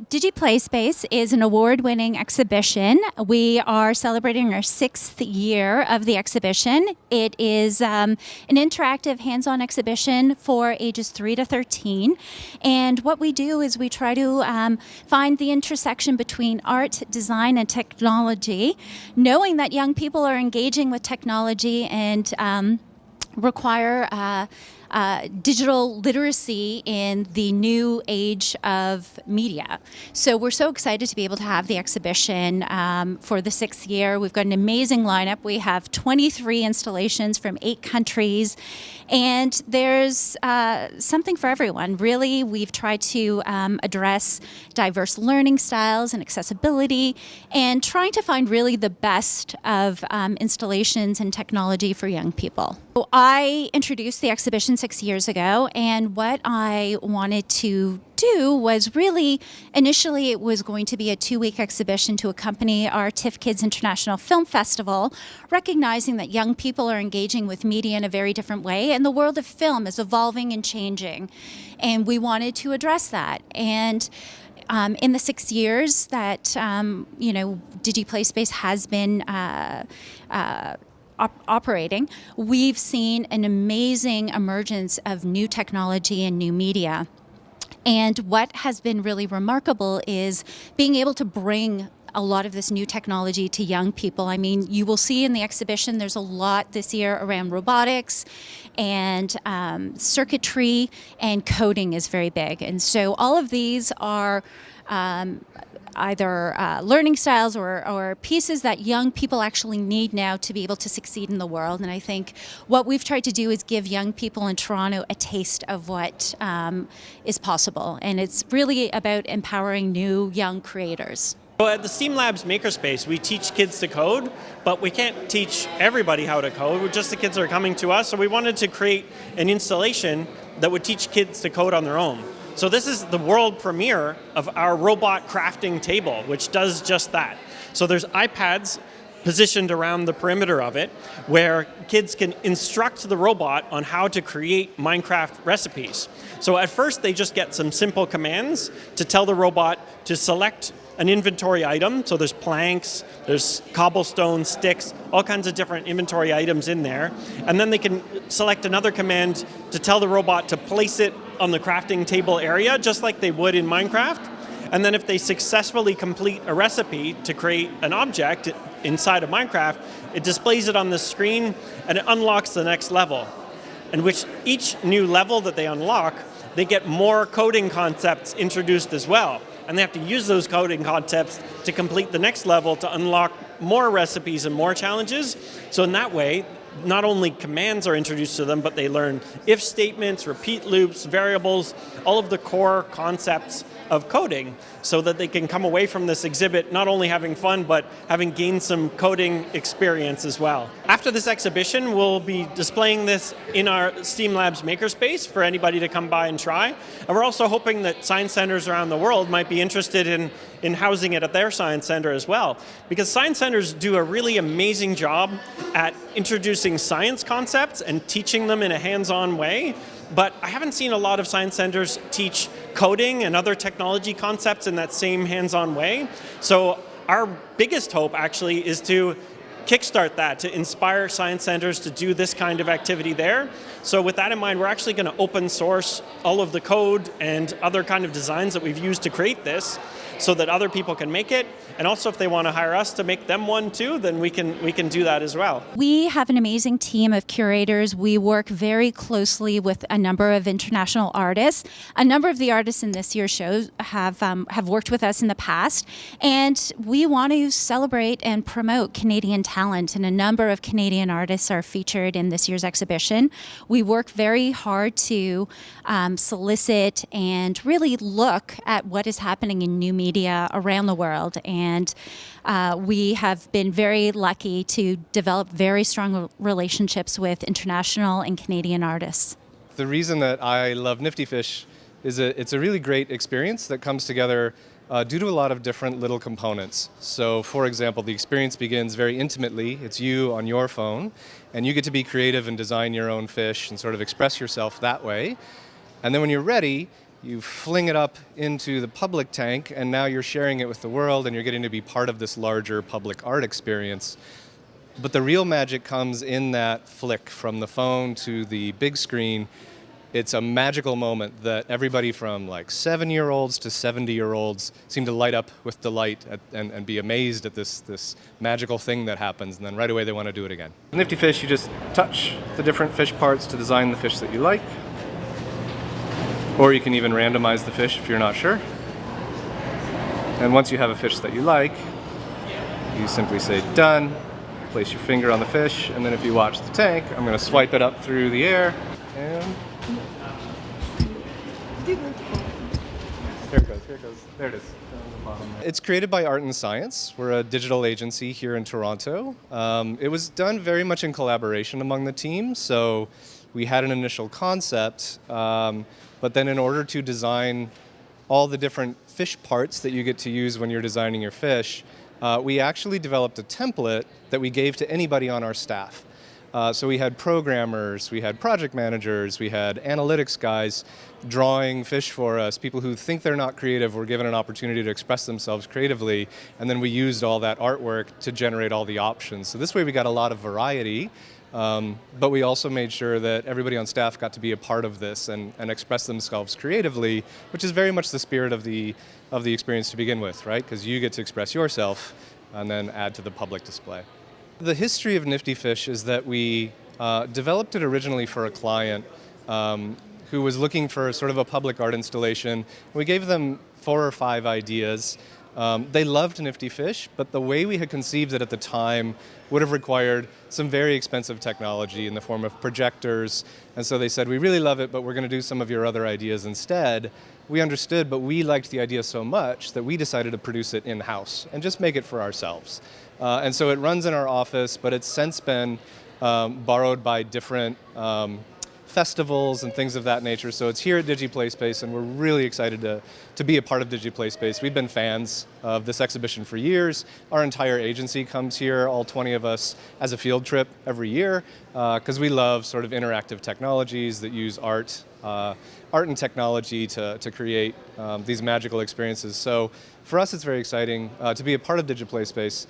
digiPlaySpace is an award-winning exhibition. We are celebrating our 6th year of the exhibition. It is an interactive hands-on exhibition for ages 3 to 13. And what we do is we try to find the intersection between art, design, and technology, knowing that young people are engaging with technology and require digital literacy in the new age of media. So we're so excited to be able to have the exhibition for the 6th year. We've got an amazing lineup. We have 23 installations from 8 countries, and there's something for everyone. Really, we've tried to address diverse learning styles and accessibility, and trying to find really the best of installations and technology for young people. So I introduced the exhibition 6 years ago, and what I wanted to do was really, initially it was going to be a 2-week exhibition to accompany our TIFF Kids International Film Festival, recognizing that young people are engaging with media in a very different way, and the world of film is evolving and changing, and we wanted to address that. And in the 6 years that digiPlaySpace has been operating, we've seen an amazing emergence of new technology and new media. And what has been really remarkable is being able to bring a lot of this new technology to young people. I mean, you will see in the exhibition there's a lot this year around robotics, and circuitry, and coding is very big. And so all of these are either learning styles or pieces that young people actually need now to be able to succeed in the world. And I think what we've tried to do is give young people in Toronto a taste of what is possible. And it's really about empowering new young creators. So at the STEAM Labs Makerspace, we teach kids to code, but we can't teach everybody how to code. We're just the kids that are coming to us. So we wanted to create an installation that would teach kids to code on their own. So this is the world premiere of our robot crafting table, which does just that. So there's iPads positioned around the perimeter of it, where kids can instruct the robot on how to create Minecraft recipes. So at first they just get some simple commands to tell the robot to select an inventory item. So there's planks, there's cobblestone, sticks, all kinds of different inventory items in there. And then they can select another command to tell the robot to place it on the crafting table area, just like they would in Minecraft. And then if they successfully complete a recipe to create an object inside of Minecraft, it displays it on the screen and it unlocks the next level. And which each new level that they unlock, they get more coding concepts introduced as well. And they have to use those coding concepts to complete the next level to unlock more recipes and more challenges. So in that way, not only commands are introduced to them, but they learn if statements, repeat loops, variables, all of the core concepts of coding, so that they can come away from this exhibit not only having fun, but having gained some coding experience as well. After this exhibition, we'll be displaying this in our STEAM Labs Makerspace for anybody to come by and try. And we're also hoping that science centers around the world might be interested in housing it at their science center as well. Because science centers do a really amazing job at introducing science concepts and teaching them in a hands-on way. But I haven't seen a lot of science centers teach coding and other technology concepts in that same hands-on way. So our biggest hope actually is to kickstart that, to inspire science centers to do this kind of activity there. So with that in mind, we're actually going to open source all of the code and other kind of designs that we've used to create this, so that other people can make it. And also if they want to hire us to make them one too, then we can do that as well. We have an amazing team of curators. We work very closely with a number of international artists. A number of the artists in this year's show have worked with us in the past, and we want to celebrate and promote Canadian talent, and a number of Canadian artists are featured in this year's exhibition. We work very hard to solicit and really look at what is happening in new media around the world, and we have been very lucky to develop very strong relationships with international and Canadian artists. The reason that I love Nifty Fish is it's a really great experience that comes together due to a lot of different little components. So for example, the experience begins very intimately. It's you on your phone, and you get to be creative and design your own fish and sort of express yourself that way. And then when you're ready, you fling it up into the public tank, and now you're sharing it with the world, and you're getting to be part of this larger public art experience. But the real magic comes in that flick from the phone to the big screen. It's a magical moment that everybody from like 7-year-olds to 70-year-olds seem to light up with delight and be amazed at this magical thing that happens, and then right away they want to do it again. Nifty Fish, you just touch the different fish parts to design the fish that you like. Or you can even randomize the fish if you're not sure. And once you have a fish that you like, you simply say done, place your finger on the fish, and then if you watch the tank, I'm going to swipe it up through the air, and there it goes, there it is. It's created by Art and Science. We're a digital agency here in Toronto. It was done very much in collaboration among the team, so we had an initial concept, but then in order to design all the different fish parts that you get to use when you're designing your fish, we actually developed a template that we gave to anybody on our staff. So we had programmers, we had project managers, we had analytics guys drawing fish for us. People who think they're not creative were given an opportunity to express themselves creatively, and then we used all that artwork to generate all the options. So this way we got a lot of variety, but we also made sure that everybody on staff got to be a part of this and express themselves creatively, which is very much the spirit of the experience to begin with, right? Because you get to express yourself and then add to the public display. The history of Nifty Fish is that we developed it originally for a client who was looking for sort of a public art installation. We gave them 4 or 5 ideas. They loved Nifty Fish, but the way we had conceived it at the time would have required some very expensive technology in the form of projectors. And so they said, we really love it, but we're going to do some of your other ideas instead. We understood, but we liked the idea so much that we decided to produce it in-house and just make it for ourselves. And so it runs in our office, but it's since been borrowed by different festivals and things of that nature. So it's here at digiPlaySpace, and we're really excited to be a part of digiPlaySpace. We've been fans of this exhibition for years. Our entire agency comes here, all 20 of us, as a field trip every year, because we love sort of interactive technologies that use art and technology to create these magical experiences. So for us, it's very exciting to be a part of digiPlaySpace.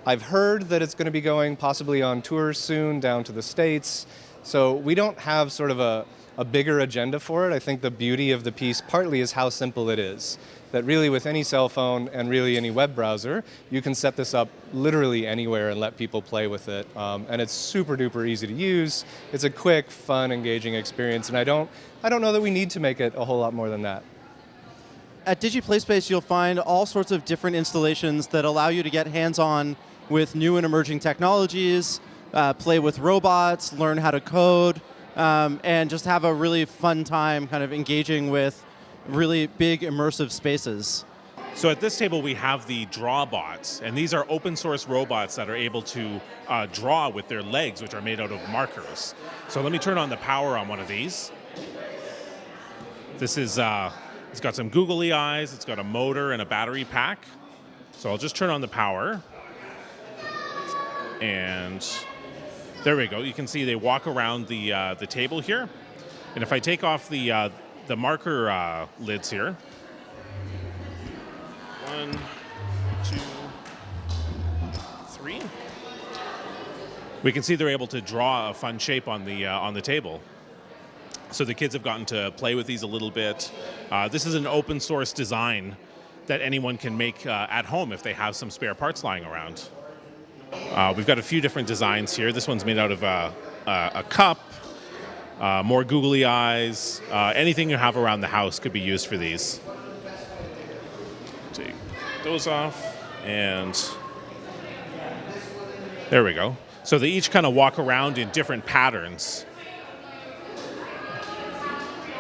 I've heard that it's going to be going possibly on tours soon down to the States. So we don't have sort of a bigger agenda for it. I think the beauty of the piece partly is how simple it is. That really with any cell phone and really any web browser, you can set this up literally anywhere and let people play with it. And it's super duper easy to use. It's a quick, fun, engaging experience. And I don't know that we need to make it a whole lot more than that. At digiPlaySpace, you'll find all sorts of different installations that allow you to get hands-on with new and emerging technologies, play with robots, learn how to code, and just have a really fun time kind of engaging with really big immersive spaces. So at this table we have the draw bots, and these are open source robots that are able to draw with their legs, which are made out of markers. So let me turn on the power on one of these. This is it's got some googly eyes, it's got a motor and a battery pack. So I'll just turn on the power. And there we go. You can see they walk around the table here. And if I take off the marker lids here, 1, 2, 3, we can see they're able to draw a fun shape on the table. So the kids have gotten to play with these a little bit. This is an open source design that anyone can make at home if they have some spare parts lying around. We've got a few different designs here. This one's made out of a cup, more googly eyes. Anything you have around the house could be used for these. Take those off, and there we go. So they each kind of walk around in different patterns.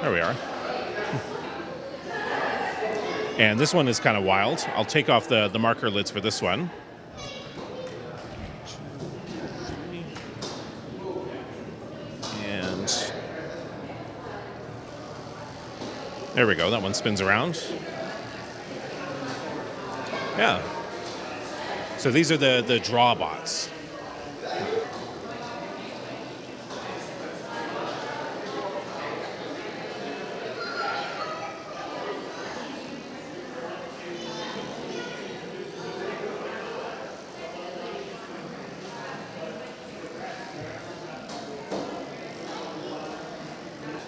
There we are. And this one is kind of wild. I'll take off the marker lids for this one. And there we go. That one spins around. Yeah. So these are the draw bots.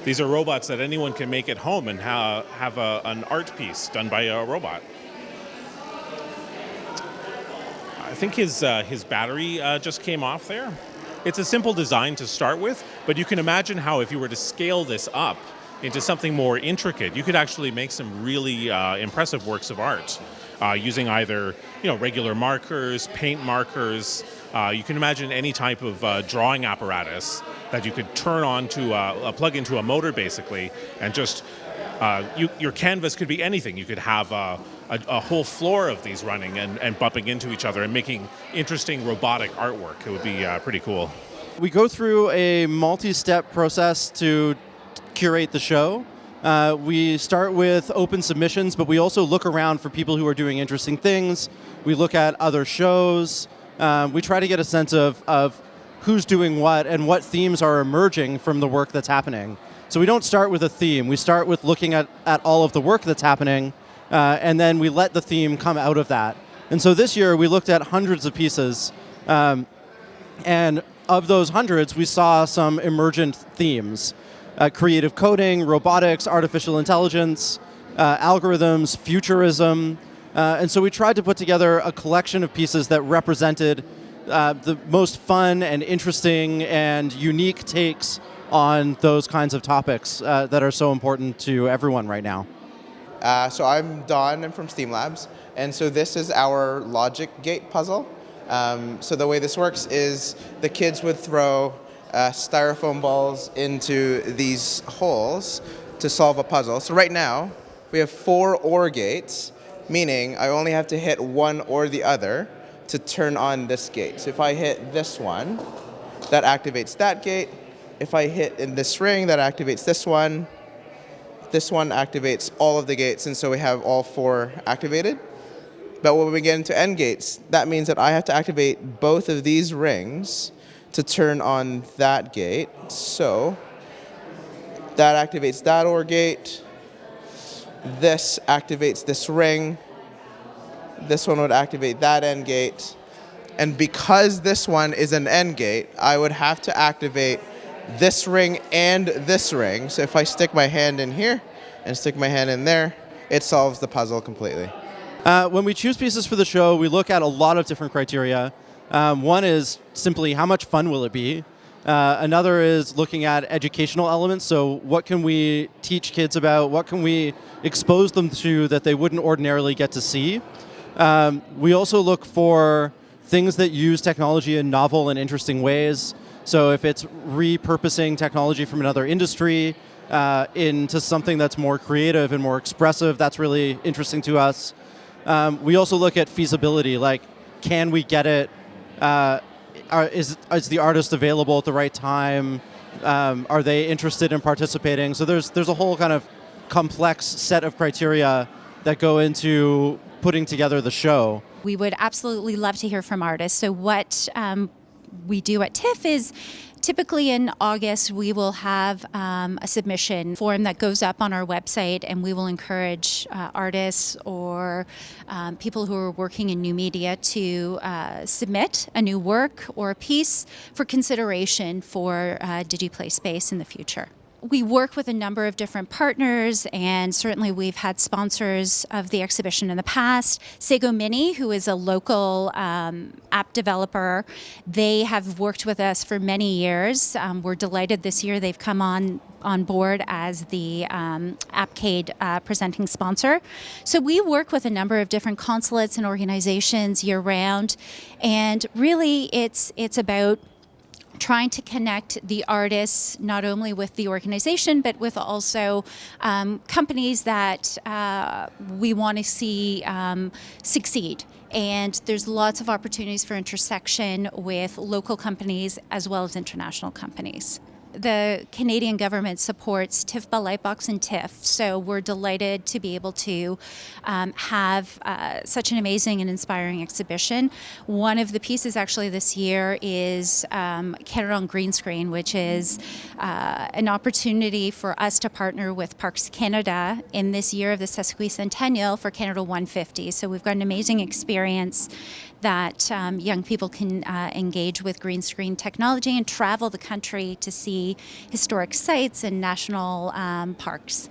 These are robots that anyone can make at home and have an art piece done by a robot. I think his battery just came off there. It's a simple design to start with, but you can imagine how if you were to scale this up into something more intricate, you could actually make some really impressive works of art using either regular markers, paint markers. You can imagine any type of drawing apparatus that you could turn on to plug into a motor basically, and just your canvas could be anything. You could have a whole floor of these running and bumping into each other and making interesting robotic artwork. It would be pretty cool. We go through a multi-step process to curate the show. We start with open submissions, but we also look around for people who are doing interesting things. We look at other shows. We try to get a sense of who's doing what and what themes are emerging from the work that's happening. So we don't start with a theme. We start with looking at all of the work that's happening, and then we let the theme come out of that. And so this year we looked at hundreds of pieces, and of those hundreds we saw some emergent themes. Creative coding, robotics, artificial intelligence, algorithms, futurism. And so we tried to put together a collection of pieces that represented the most fun and interesting and unique takes on those kinds of topics that are so important to everyone right now. So I'm Don, I'm from STEAM Labs, and so this is our logic gate puzzle. So the way this works is the kids would throw styrofoam balls into these holes to solve a puzzle. So right now, we have 4 OR gates, meaning I only have to hit one or the other to turn on this gate. So if I hit this one, that activates that gate. If I hit in this ring, that activates this one. This one activates all of the gates, and so we have all 4 activated. But when we get into end gates, that means that I have to activate both of these rings to turn on that gate. So that activates that OR gate. This activates this ring. This one would activate that end gate. And because this one is an end gate, I would have to activate this ring and this ring. So if I stick my hand in here and stick my hand in there, it solves the puzzle completely. When we choose pieces for the show, we look at a lot of different criteria. One is simply how much fun will it be? Another is looking at educational elements. So what can we teach kids about? What can we expose them to that they wouldn't ordinarily get to see? We also look for things that use technology in novel and interesting ways. So if it's repurposing technology from another industry into something that's more creative and more expressive, that's really interesting to us. We also look at feasibility, like can we get it? Is the artist available at the right time? Are they interested in participating? So there's a whole kind of complex set of criteria that go into putting together the show. We would absolutely love to hear from artists. So what we do at TIFF is typically in August we will have a submission form that goes up on our website, and we will encourage artists or people who are working in new media to submit a new work or a piece for consideration for digiPlaySpace in the future. We work with a number of different partners, and certainly we've had sponsors of the exhibition in the past. Sego Mini, who is a local app developer, they have worked with us for many years. We're delighted this year they've come on board as the acclaimed presenting sponsor. So we work with a number of different consulates and organizations year-round, and really it's about trying to connect the artists not only with the organization but with also companies that we want to see succeed. And there's lots of opportunities for intersection with local companies as well as international companies. The Canadian government supports TIFF Lightbox and TIFF, so we're delighted to be able to have such an amazing and inspiring exhibition. One of the pieces actually this year is Canada on Green Screen, which is an opportunity for us to partner with Parks Canada in this year of the Sesquicentennial for Canada 150. So we've got an amazing experience that young people can engage with green screen technology and travel the country to see the historic sites and national parks.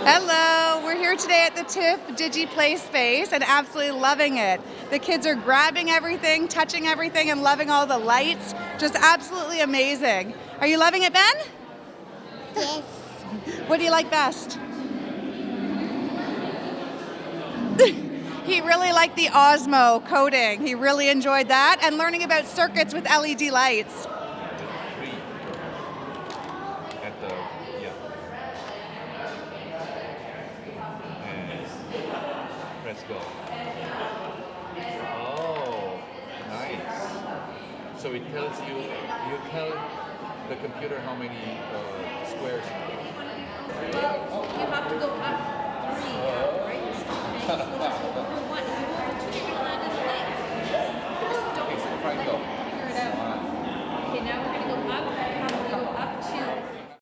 Hello, we're here today at the TIFF digiPlaySpace and absolutely loving it. The kids are grabbing everything, touching everything, and loving all the lights. Just absolutely amazing. Are you loving it, Ben? Yes. What do you like best? He really liked the Osmo coding. He really enjoyed that and learning about circuits with LED lights. Let's go. Oh, nice. So it tells you, you tell the computer how many squares. You have to go up 3, right?